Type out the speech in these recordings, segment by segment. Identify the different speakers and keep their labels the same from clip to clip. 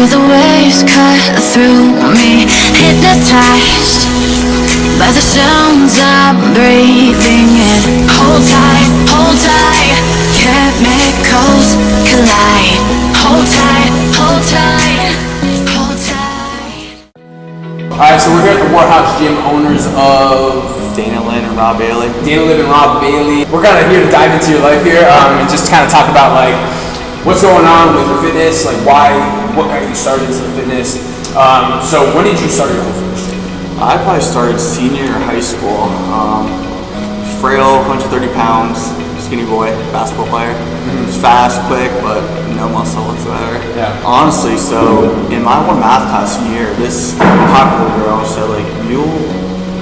Speaker 1: Feel the waves cut through me, hypnotized by the sounds I'm breathing in. Hold tight, chemicals collide. Hold tight, hold tight, hold tight.
Speaker 2: Alright, so we're here at the Warhouse Gym, owners of
Speaker 3: Dana Lynn and Rob Bailey.
Speaker 2: Dana Lynn and Rob Bailey. We're kind of here to dive into your life here and just kind of talk about like what's going on with your fitness, like what got you started into fitness. So when did you start your whole fitness journey?
Speaker 3: I probably started senior year of high school. Frail, 130 pounds, skinny boy, basketball player. Just fast, quick, but no muscle whatsoever.
Speaker 2: Yeah.
Speaker 3: Honestly, so in my one math class senior year, this popular girl said like, you'll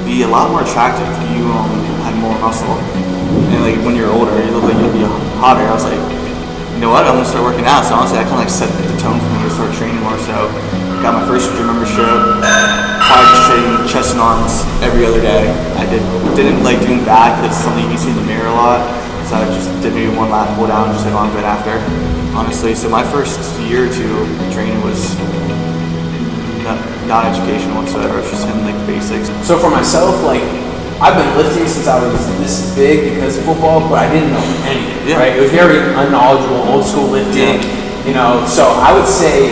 Speaker 3: be a lot more attractive if you had more muscle. And like when you're older, you look like you'll be hotter. I was like, you know what, I'm gonna start working out. So honestly, I kind of like set the tone for me to start training more. So got my first gym membership, probably just training chest and arms every other day. I didn't like doing back because it's something you can see in the mirror a lot. So I just did maybe one lap, pull down, just like arms right after. Honestly, so my first year or two training was not education whatsoever. It was just in like basics.
Speaker 2: So for myself, like I've been lifting since I was this big because of football, but I didn't know anything.
Speaker 3: Yeah.
Speaker 2: Right? It was very unknowledgeable, old school lifting.
Speaker 3: Yeah.
Speaker 2: You know, so I would say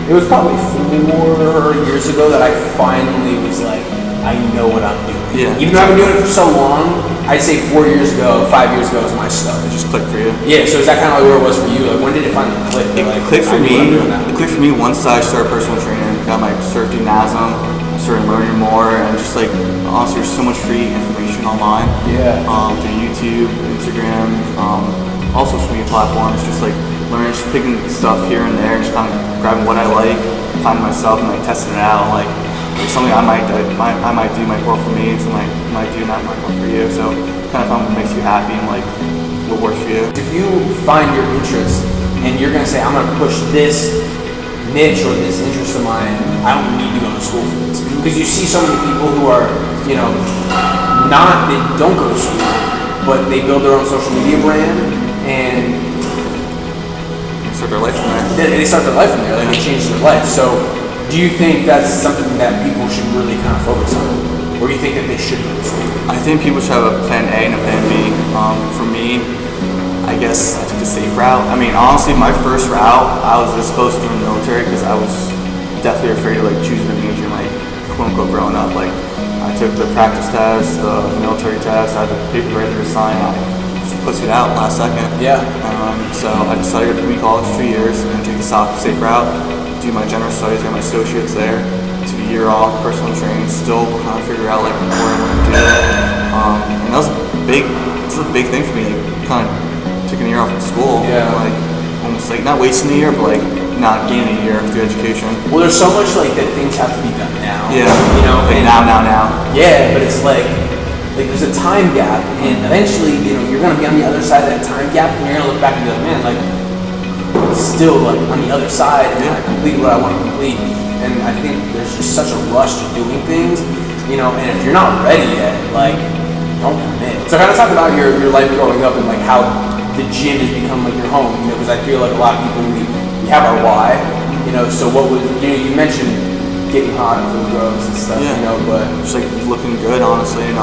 Speaker 2: it was probably 4 years ago that I finally was like, I know what I'm doing.
Speaker 3: Yeah.
Speaker 2: Even though I've been doing it for so long, I'd say 4 years ago, 5 years ago was my start.
Speaker 3: It just clicked for you.
Speaker 2: Yeah, so is that kind of like where it was for you? Like when did it finally click?
Speaker 3: It clicked for me. It clicked for me once I started personal training. Got my cert through NASM, started learning more, and just like honestly, there's so much free information online.
Speaker 2: Yeah.
Speaker 3: Through YouTube, Instagram, all social media platforms. Just like learning, just picking stuff here and there, just kind of grabbing what I like, finding myself, and like testing it out. Like something I might do might work for me, something I might do not might work for you. So kind of find what makes you happy and like what works for you.
Speaker 2: If you find your interest and you're gonna say, I'm gonna push this niche or this interest of mine, I don't need to go to school for this. Because you see so many people who are, you know, they don't go to school, but they build their own social media brand and
Speaker 3: Start their life from there.
Speaker 2: they start their life from there, like they change their life. So do you think that's something that people should really kind of focus on? Or do you think that they should go to school?
Speaker 3: I think people should have a plan A and a plan B. For me, I guess I took the safe route. I mean, honestly, my first route, I was this close to the military because I was definitely afraid of like choosing a major, like quote unquote growing up. Like I took the practice test, the military test, I had the paper ready to sign. I just pussed it out last second.
Speaker 2: Yeah.
Speaker 3: So I decided to be college 2 years and take the safe route, do my general studies, get my associates there, took a year off, personal training, still kind of figure out like what I want to do. And that was a big thing for me, like, kind of taking a year off from school.
Speaker 2: Yeah.
Speaker 3: Like almost like not wasting a year, but like not gaining a year through education.
Speaker 2: Well, there's so much like that things have to be done now.
Speaker 3: Yeah.
Speaker 2: You know,
Speaker 3: like
Speaker 2: and
Speaker 3: now.
Speaker 2: yeah, but it's like there's a time gap, and eventually, you know, you're gonna be on the other side of that time gap, and you're gonna look back and be like, man, like still like on the other side, and I complete what I want to complete. And I think there's just such a rush to doing things, you know, and if you're not ready yet, like don't commit. So kind of talk about your life growing up and like how the gym has become like your home, you know, because I feel like a lot of people we have our why, you know. So what was, you know, you mentioned getting hot for the girls and stuff,
Speaker 3: Yeah.
Speaker 2: you know, but
Speaker 3: Just like looking good, honestly, and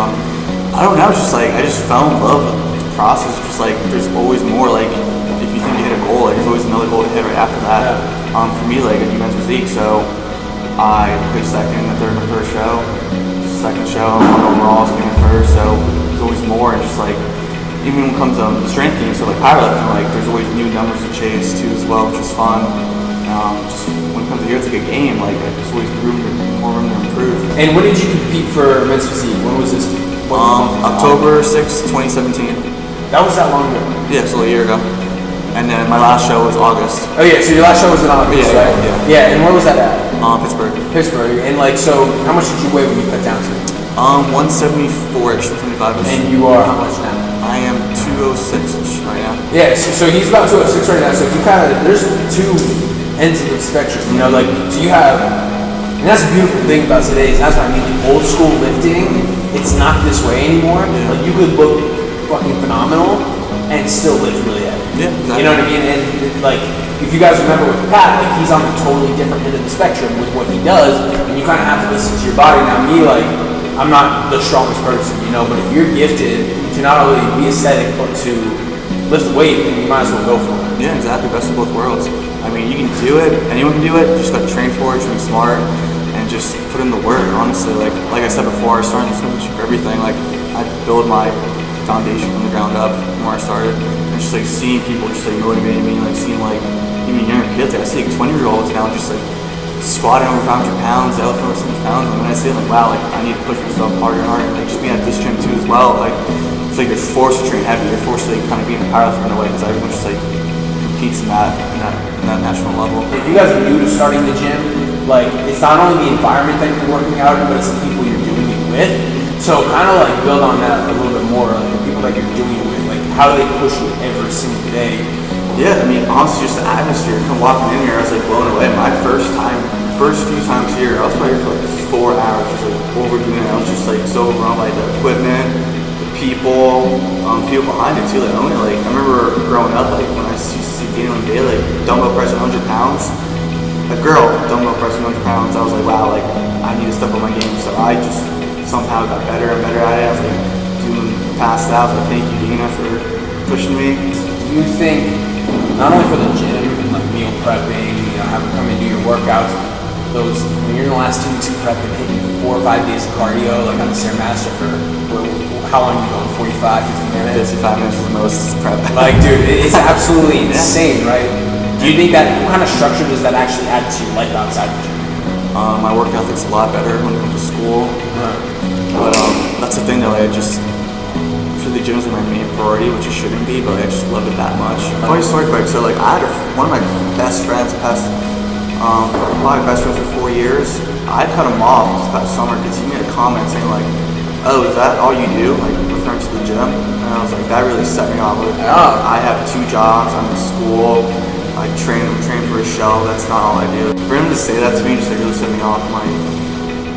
Speaker 3: I don't know, just like I just fell in love with the process. Just like there's always more. Like if you think you hit a goal, like there's always another goal to hit right after that.
Speaker 2: Yeah.
Speaker 3: For me, like I do men's physique, so I placed second, the third, and the first show. Second show, I won overalls, came in first. So there's always more, and just like even when it comes to the strength games, so like powerlifting, like there's always new numbers to chase too as well, which is fun. Just when it comes to here, it's like a game. Like there's always more room to improve.
Speaker 2: And when did you compete for men's physique? When was this?
Speaker 3: October 6th, 2017.
Speaker 2: That was that long ago.
Speaker 3: Yeah, so a year ago. And then my last show was August.
Speaker 2: Oh yeah, so your last show was in August,
Speaker 3: Yeah,
Speaker 2: right?
Speaker 3: yeah.
Speaker 2: Yeah, and where was that at?
Speaker 3: Pittsburgh.
Speaker 2: Pittsburgh. And like, so how much did you weigh when you cut down to?
Speaker 3: 174-ish, 75-ish.
Speaker 2: And you are how much now?
Speaker 3: I am 206-ish right now.
Speaker 2: Yeah, so he's about 206 right now. So if you kind of, there's two ends of the spectrum, you know, like, so you have, and that's the beautiful thing about today, is that's what I mean, the old school lifting, it's not this way anymore.
Speaker 3: Yeah.
Speaker 2: Like, you could look fucking phenomenal and still lift really heavy.
Speaker 3: Yeah, exactly.
Speaker 2: You know what I mean? And like, you if you guys remember with Pat, like he's on a totally different end of the spectrum with what he does, and you kind of have to listen to your body. Now me, like, I'm not the strongest person, you know, but if you're gifted to not only be aesthetic, but to lift weight, then you might as well go for it.
Speaker 3: Yeah, exactly, best of both worlds. I mean, you can do it, anyone can do it, you just gotta train for it, train smart, and just put in the work, honestly. Like I said before, I started swimsuit for everything. Like, I build my foundation from the ground up from where I started. And just like seeing people just like motivating me, like seeing like even younger kids, like I see like 20-year-olds now just like squatting over 500 pounds, deadlifting over 600 pounds, and when I say like, wow, like I need to push myself harder and harder, like just being at this gym too as well, like it's like you're forced to train heavy, you're forced to like kind of be in a powerlifter in a way, because everyone just like competes in that national level.
Speaker 2: If you guys are new to starting the gym, like it's not only the environment that you're working out, but it's the people you're doing it with. So kind of like build on that a little bit more, like the people that you're doing it with, like how do they push you every single day?
Speaker 3: Yeah, I mean, honestly, just the atmosphere. Come walking in here, I was like blown away. My first few times here, I was probably here for like 4 hours, just like overdoing it. I was just like so overwhelmed by the equipment, the people behind it too. Like only like I remember growing up, like when I used to see Dana on day, like dumbbell pressing 100 pounds. A girl dumbbell pressing 100 pounds. I was like, wow, like I need to step up my game. So I just somehow got better and better at it. I was like doing past that. I was like, thank you, Dana, for pushing me.
Speaker 2: Do you think, not only for the gym and like meal prepping, you know, having come and do your workouts, those when you're in the last 2 weeks of prep and hitting 4 or 5 days of cardio, like on the Stairmaster for how long are you going? 45, 50 minutes?
Speaker 3: 55 minutes is the most prep.
Speaker 2: Like, dude, it's absolutely insane, right? Do you think that, what kind of structure does that actually add to your life outside the gym?
Speaker 3: My work ethic's a lot better when it comes to school. But that's the thing though, I just feel the gym is like my main priority, which it shouldn't be, but I just love it that much. Funny story quick, so like I had one of my best friends my best friends for 4 years. I cut him off this past summer because he made a comment saying like, oh, is that all you do? Like referring to the gym? And I was like, that really set me off. Like, I have 2 jobs, I'm in school, I train for a show, that's not all I do. For him to say that to me just like really set me off. I'm like,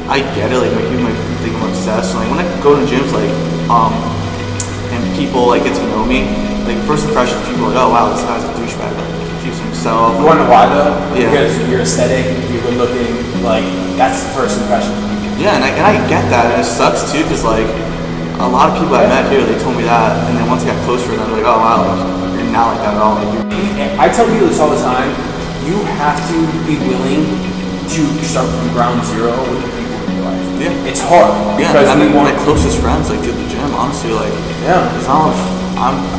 Speaker 3: I get it, like people might think I'm obsessed. Like when I go to gyms, like and people like get to know me, like first impression, people are like, oh wow, this guy's a douchebag. Like he keeps himself.
Speaker 2: You wanna know why though?
Speaker 3: Yeah.
Speaker 2: Because you're aesthetic, you're good looking, like that's the first impression.
Speaker 3: Yeah, and I get that, and it sucks too, because like a lot of people I met here, they told me that, and then once I got closer, and I'm like, oh wow, like, you're not like that at all. Like,
Speaker 2: I tell people this all the time. You have to be willing to start from ground zero with the people in your life.
Speaker 3: Yeah,
Speaker 2: it's hard.
Speaker 3: Yeah,
Speaker 2: because
Speaker 3: I mean, my closest friends like to the gym, honestly, like it's not.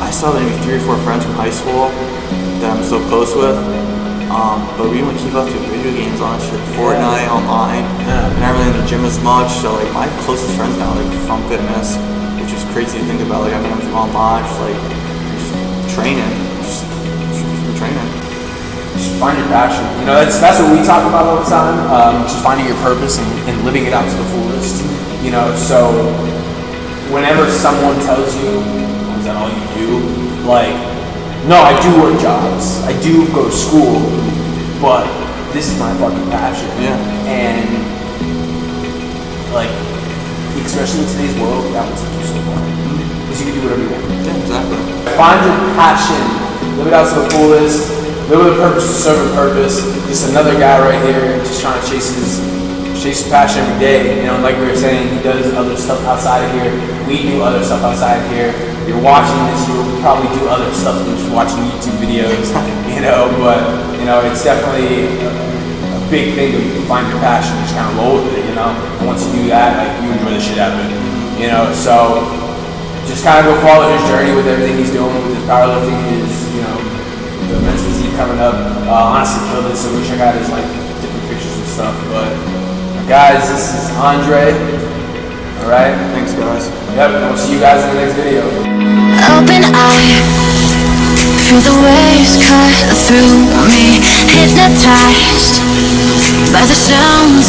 Speaker 3: I still have maybe 3 or 4 friends from high school that I'm so close with. But we would keep up to video games on shit, Fortnite online. Not really in the gym as much. So like my closest friends now like from fitness, which is crazy to think about. Like I met them from online, just like just training, just training.
Speaker 2: Just find your passion. You know, that's what we talk about all the time. Just finding your purpose and living it out to the fullest. You know, so whenever someone tells you, "Oh, is that all you do?" Like, no, I do work jobs. I do go to school, but this is my fucking passion.
Speaker 3: Yeah.
Speaker 2: And like, especially in today's world, that would take you so far. Because you can do whatever you want.
Speaker 3: Yeah, exactly.
Speaker 2: Find your passion. Live it out to the fullest. Live with a purpose to serve a purpose. Just another guy right here, just trying to chase his passion every day. You know, like we were saying, he does other stuff outside of here. We do other stuff outside of here. You're watching this, you'll probably do other stuff than just watching YouTube videos, you know, but, you know, it's definitely a big thing to find your passion, just kind of roll with it, you know, and once you do that, like, you enjoy the shit out of it, you know, so just kind of go follow his journey with everything he's doing with his powerlifting, his, you know, the men's physique coming up. Honestly, killed it, so go check out his, like, different pictures and stuff, but, guys, this is Andre. Alright?
Speaker 3: Thanks, guys.
Speaker 2: Yep, and we'll see you guys in the next video.
Speaker 1: Open eye, feel the waves cut through me, hypnotized by the sounds